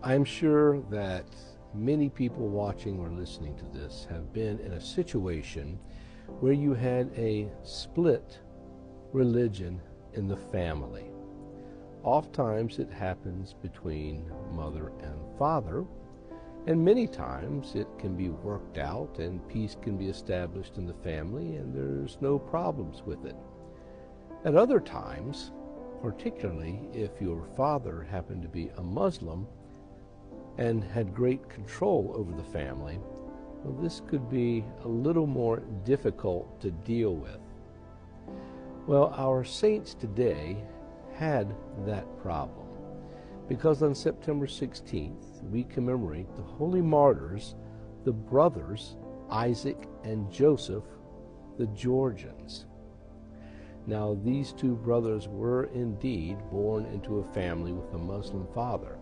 I'm sure that many people watching or listening to this have been in a situation where you had a split religion in the family. Oftentimes it happens between mother and father, and many times it can be worked out and peace can be established in the family and there's no problems with it. At other times, particularly if your father happened to be a Muslim and had great control over the family, well, this could be a little more difficult to deal with. Well, our saints today had that problem, because on September 16th we commemorate the holy martyrs, the brothers Isaac and Joseph, the Georgians. Now, these two brothers were indeed born into a family with a Muslim father,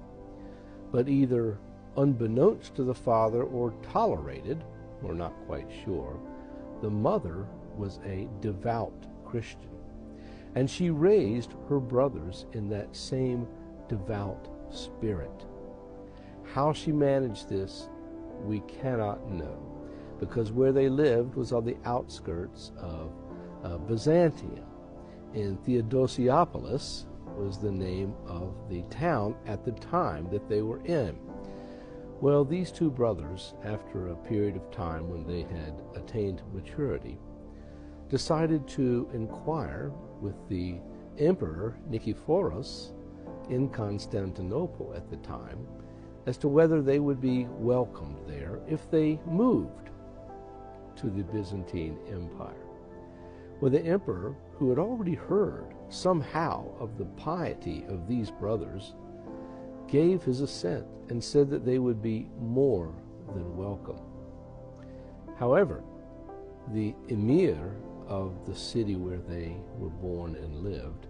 but either unbeknownst to the father or tolerated, we're not quite sure, the mother was a devout Christian, and she raised her brothers in that same devout spirit. How she managed this, we cannot know, because where they lived was on the outskirts of Byzantium. In Theodosiopolis was the name of the town at the time that they were in. Well, these two brothers, after a period of time when they had attained maturity, decided to inquire with the Emperor Nicephorus in Constantinople at the time as to whether they would be welcomed there if they moved to the Byzantine Empire. Well, the emperor, who had already heard somehow of the piety of these brothers, gave his assent and said that they would be more than welcome. However, the emir of the city where they were born and lived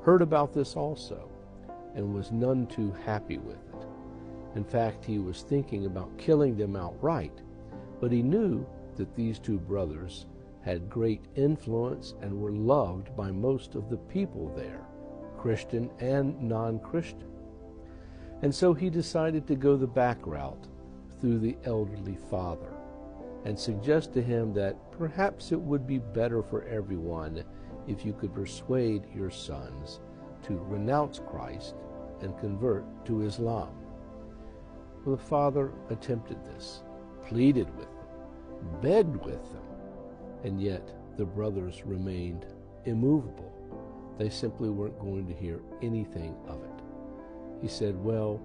heard about this also and was none too happy with it. In fact, he was thinking about killing them outright, but he knew that these two brothers had great influence and were loved by most of the people there, Christian and non-Christian. And so he decided to go the back route through the elderly father and suggest to him that perhaps it would be better for everyone if you could persuade your sons to renounce Christ and convert to Islam. Well, the father attempted this, pleaded with them, begged with them, and yet the brothers remained immovable. They simply weren't going to hear anything of it. He said, well,